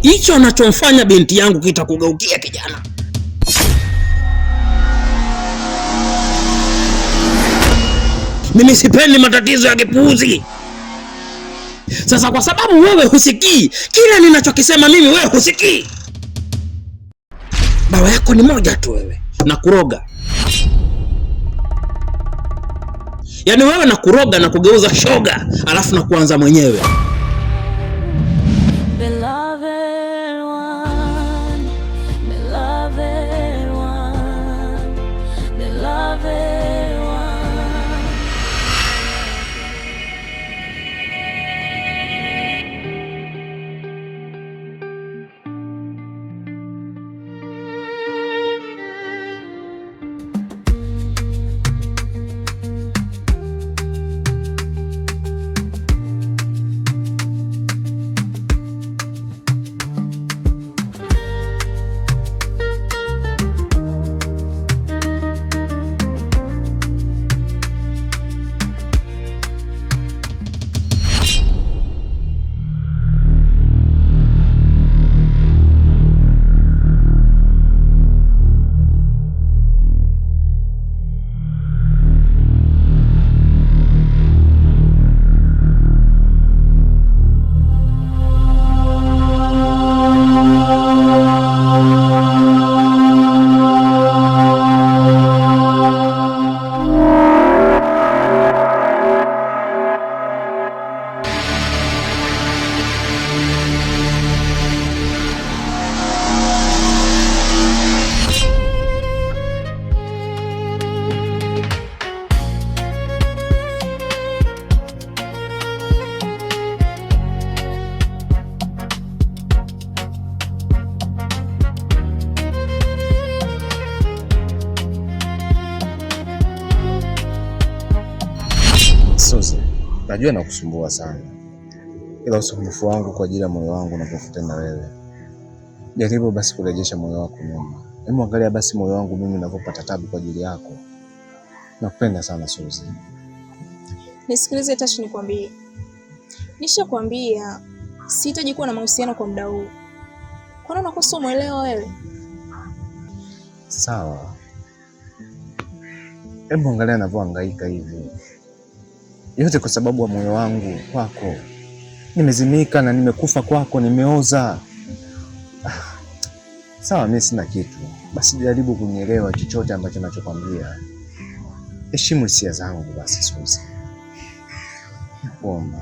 hicho anachomfanya binti yangu kitakugeukia kijana. Mimi sipendi matatizo ya kipuuzi. Sasa kwa sababu wewe husikii kila ninachokisema mimi, wewe husikii. Dawa yako ni moja tu, wewe na kuroga. Yaani wewe na kuroga na kugeuza shoga, alafu na kuanza mwenyewe. Suzi, najua nakusumbua sana, ila usumbufu wangu kwa ajili ya moyo wangu unapokutana wewe. Jaribu basi kurejesha moyo wako nyuma. Hebu angalia basi moyo wangu mimi ninapopata tabu kwa ajili yako. Nakupenda sana Suzi. Nisikilize Tashi, nikwambie. Nishakwambia sihitaji kuwa na mahusiano kwa muda huu. Kwa nini unakosa umuelewa wewe? Sawa. Hebu angalia ninavyohangaika hivi. Yote kwa sababu wa moyo wangu kwako. Nimezimika na nimekufa kwako, nimeoza. Sawa, mimi sina kitu. Basi jaribu kunielewa chochote ambacho ninachokwambia. Heshimu hisia zangu basi Suzi. Nakuomba.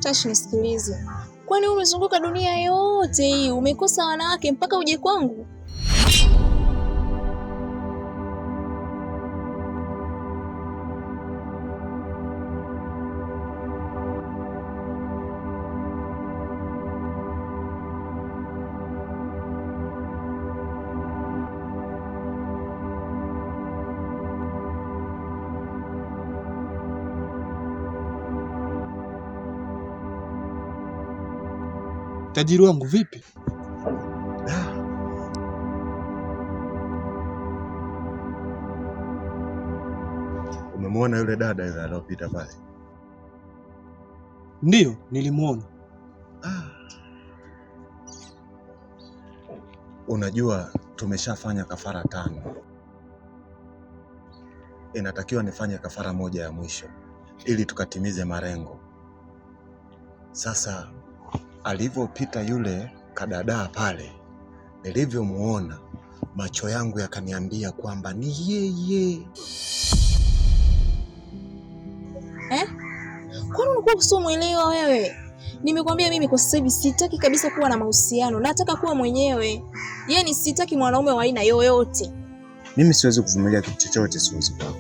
Tashi, nisikilize. Kwani umezunguka dunia yote hii umekosa wanawake mpaka uje kwangu? Tajiri wangu vipi? Umemwona yule dada yule aliyopita pale? Ndiyo, nilimwona. Unajua tumeshafanya kafara 5. Inatakiwa nifanye kafara moja ya mwisho ili tukatimize malengo. Sasa alivyopita yule kadada pale, nilivyomuona macho yangu yakaniambia kwamba ni yeye. Kwani unakuwa usimuelewa wewe? Nimekwambia mimi kwa sasa hivi sitaki kabisa kuwa na mahusiano, nataka kuwa mwenyewe. Yaani sitaki mwanaume wa aina yoyote. Mimi siwezi kuvumilia kitu chochote siwezi kwako.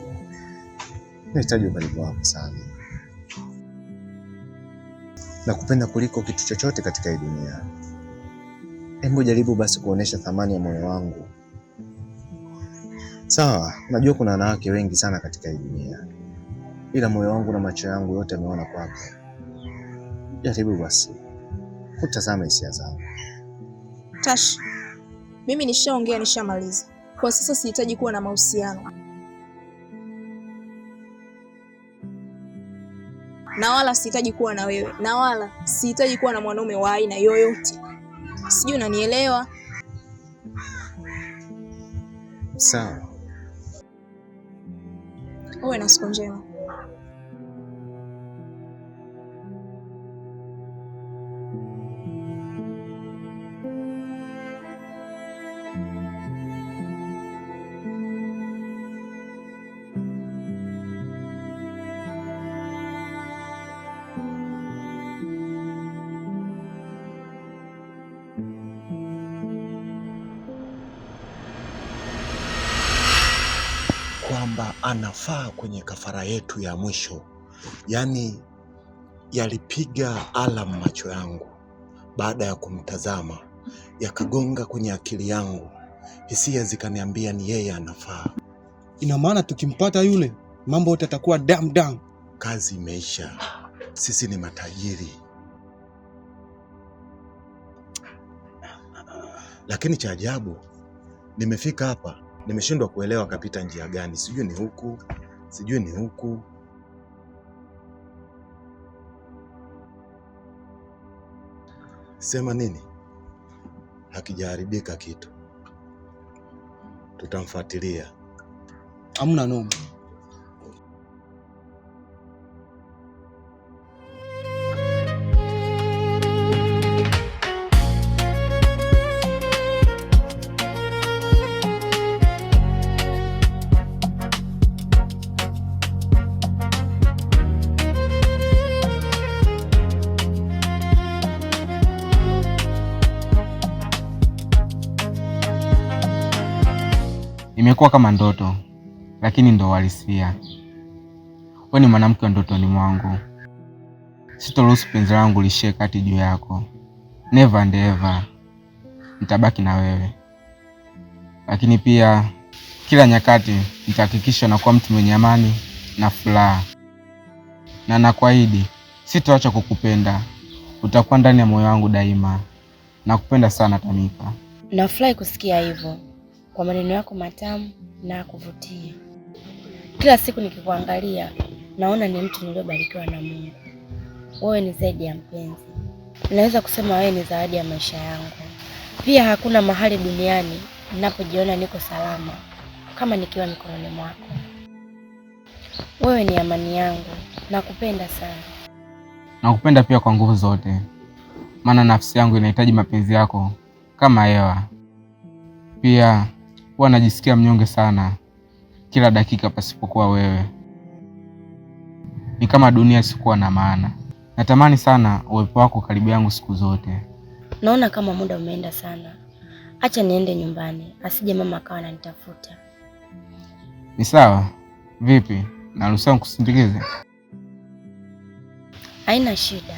Nahitaji ukaribu wako sana. Nakupenda kuliko kitu chochote katika hii dunia. Hebu jaribu basi kuonesha thamani ya moyo wangu. Sawa, najua kuna wanawake wengi sana katika hii dunia, ila moyo wangu na macho yangu yote yameona kwako. Jaribu basi kutazama hisia zangu. Tash, mimi nishaongea, nishamaliza. Kwa sasa sihitaji kuwa na mahusiano. Na wala sihitaji kuwa na wewe. Na wala sihitaji kuwa na mwanaume wa aina yoyote. Sijui unanielewa? Sawa. Uwe na siku njema. Kwamba anafaa kwenye kafara yetu ya mwisho. Yaani yalipiga alamu macho yangu baada ya kumtazama, yakagonga kwenye akili yangu, hisia zikaniambia ni yeye anafaa. Ina maana tukimpata yule mambo yote yatakuwa dam. Kazi imeisha, sisi ni matajiri. Lakini cha ajabu, nimefika hapa nimeshindwa kuelewa kapita njia gani. Sijui ni huku, sijui ni huku. Sema nini? Hakijaharibika kitu. Tutamfuatilia. Hamna noma. Imekuwa kama ndoto, lakini ndo uhalisia. Wewe ni mwanamke wa ndotoni mwangu. Sitoruhusu penzi langu lishie kati juu yako. Never and ever. Nitabaki na wewe. Lakini pia kila nyakati nitahakikisha nakuwa mtu mwenye amani na furaha. Na nakuahidi sitaacha kukupenda. Utakuwa ndani ya moyo wangu daima. Nakupenda sana Tamika. Nafurahi kusikia hivyo. Kwa maneno yako matamu na kuvutia. Kila siku nikikuangalia naona ni mtu niliyobarikiwa na Mungu. Wewe ni zaidi ya mpenzi. Naweza kusema wewe ni zawadi ya maisha yangu. Pia hakuna mahali duniani ninapojiona niko salama kama nikiwa mikononi mwako. Wewe ni amani yangu. Nakupenda sana. Nakupenda pia kwa nguvu zote. Maana nafsi yangu inahitaji mapenzi yako kama hewa. Pia huwa najisikia mnyonge sana kila dakika pasipokuwa wewe. Ni kama dunia sikuwa na maana. Natamani sana uwepo wako karibu yangu siku zote. Naona kama muda umeenda sana. Acha niende nyumbani, asije mama akawa ananitafuta. Ni sawa? Vipi? Naruhusiwa nikusindikize? Haina shida.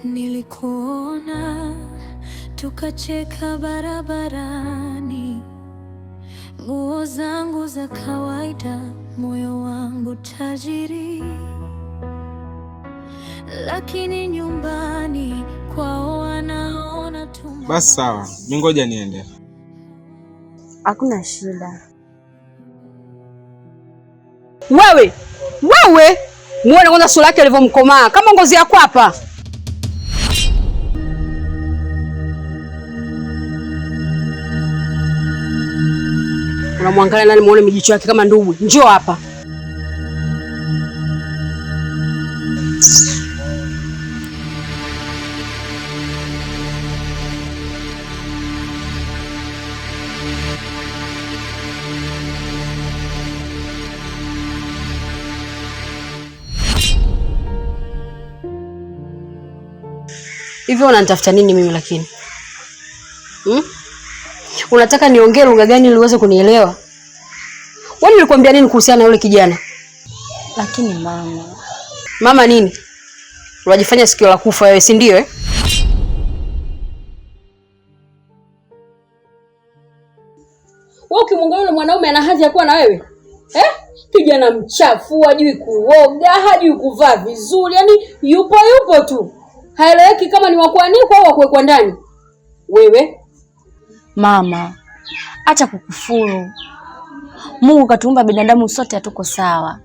Nilikuona tukacheka barabarani, nguo zangu za kawaida, moyo wangu tajiri, lakini nyumbani kwao wanaona tu. Basi sawa, mimi ngoja niende. Hakuna shida. Wewe muone kwanza sura yake ilivyomkomaa kama ngozi yako hapa. Unamwangalia nani? Muone mijicho yake kama ndugu. Njoo hapa. Hivyo unanitafuta nini mimi lakini? Unataka niongee lugha gani ili uweze kunielewa? Wewe nilikwambia nini kuhusiana na yule kijana? Lakini Mama nini? Unajifanya sikio la kufa wewe, si ndio Wewe ukimwangalia yule mwanaume ana hadhi ya kuwa na wewe? Kijana mchafu, hajui kuoga, hajui kuvaa vizuri, yani yupo tu. Haeleweki kama ni wa kuanikwa au wa kuwekwa ndani. Wewe mama, acha kukufuru. Mungu katuumba binadamu sote hatuko sawa.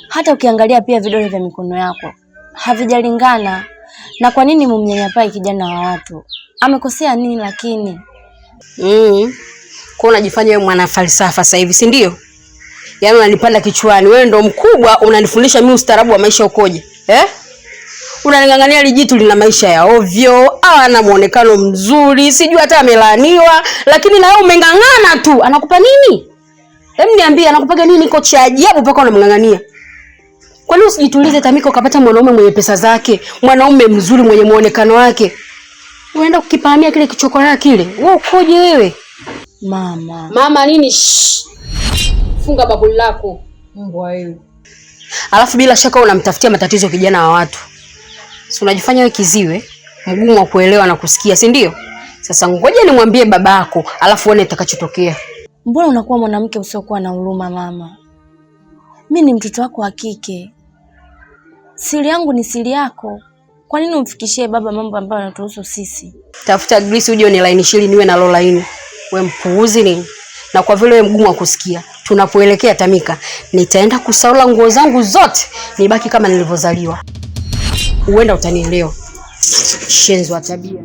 Hata ukiangalia pia vidole vya mikono yako havijalingana. Na kwa nini mumnyanyapaa kijana wa watu? Amekosea nini lakini? Kwa unajifanya wewe mwana falsafa sasa hivi, si ndio? Yaani unanipanda kichwani. Wewe ndo mkubwa, unanifundisha mimi ustaarabu wa maisha ukoje? Unaningangania lijitu lina maisha ya ovyo, ana muonekano mzuri, sijui hata amelaaniwa, lakini na wewe umengangana tu. Anakupa nini? Hebu niambie anakupaga nini iko cha ajabu mpaka unamngangania? Kwa nini usijitulize Tamika ukapata mwanaume mwenye pesa zake, mwanaume mzuri mwenye muonekano wake? Unaenda kukipamia kile kichokora kile. Wewe ukoje wewe? Mama nini? Funga bakuli lako. Mbwa wewe. Alafu bila shaka unamtafutia matatizo kijana wa watu. Si unajifanya wewe kiziwe, mgumu wa kuelewa na kusikia, si ndio? Sasa ngoja nimwambie babako, alafu uone itakachotokea. Mbona unakuwa mwanamke usiokuwa na huruma mama? Mimi ni mtoto wako wa kike. Siri yangu ni siri yako. Kwa nini umfikishie baba mambo ambayo yanatuhusu sisi? Tafuta grease uje unilainishili niwe na low line. Wewe mpuuzi nini? Na kwa vile wewe mgumu wa kusikia, tunapoelekea Tamika, nitaenda kusaula nguo zangu zote, nibaki kama nilivyozaliwa. Uenda utanielewa. Shenzi wa tabia.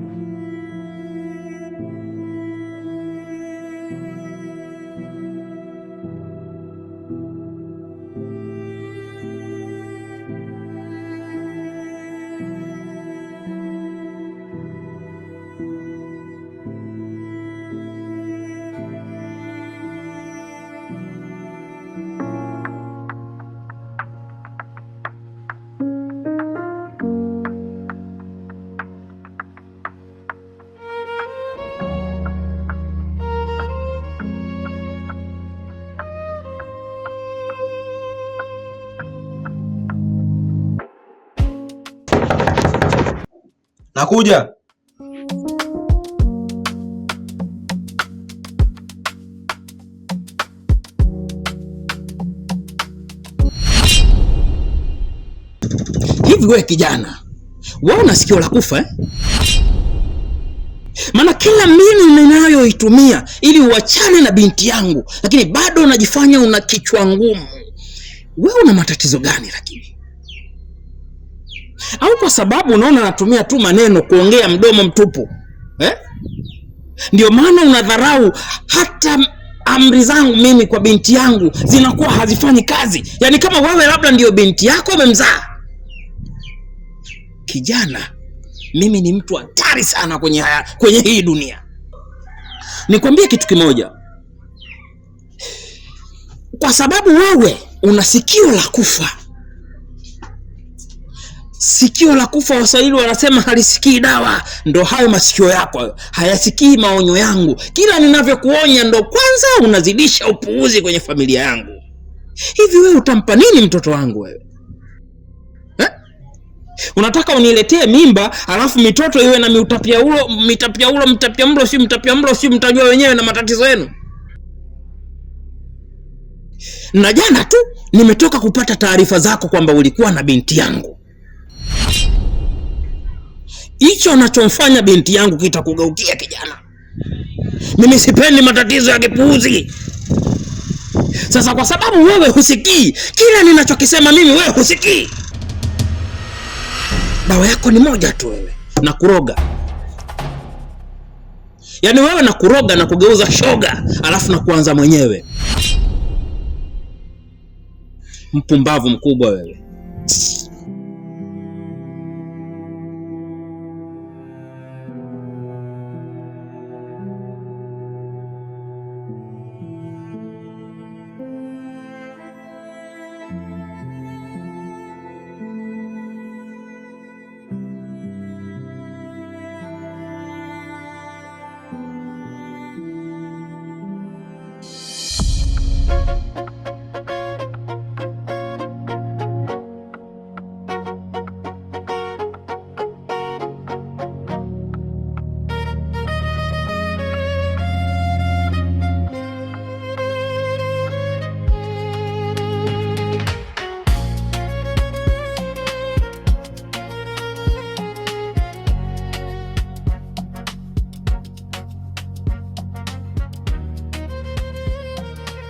Nakuja. Hivi wewe kijana, wewe una sikio la kufa Maana kila mbinu ninayoitumia ili uachane na binti yangu, lakini bado unajifanya una kichwa ngumu. Wewe una matatizo gani lakini? Au kwa sababu unaona natumia tu maneno kuongea mdomo mtupu? Ndio maana unadharau hata amri zangu mimi kwa binti yangu zinakuwa hazifanyi kazi. Yaani kama wewe labda ndio binti yako umemzaa. Kijana, mimi ni mtu hatari sana kwenye hii dunia. Nikwambie kitu kimoja. Kwa sababu wewe una sikio la kufa. Sikio la kufa Waswahili wanasema halisikii dawa. Ndo hayo masikio yako hayasikii maonyo yangu. Kila ninavyokuonya ndo kwanza unazidisha upuuzi kwenye familia yangu. Hivi wewe utampa nini mtoto wangu wewe? Unataka uniletee mimba alafu mitoto iwe na mtapiamlo si mtajua wenyewe na matatizo yenu? Na jana tu nimetoka kupata taarifa zako kwamba ulikuwa na binti yangu. Hicho unachomfanya binti yangu kitakugeukia kijana. Mimi sipendi matatizo ya kipuuzi. Sasa kwa sababu wewe husikii kila ninachokisema mimi, wewe husikii. Dawa yako ni moja tu wewe, na kuroga. Yaani wewe na kuroga na kugeuza shoga, alafu na kuanza mwenyewe. Mpumbavu mkubwa wewe.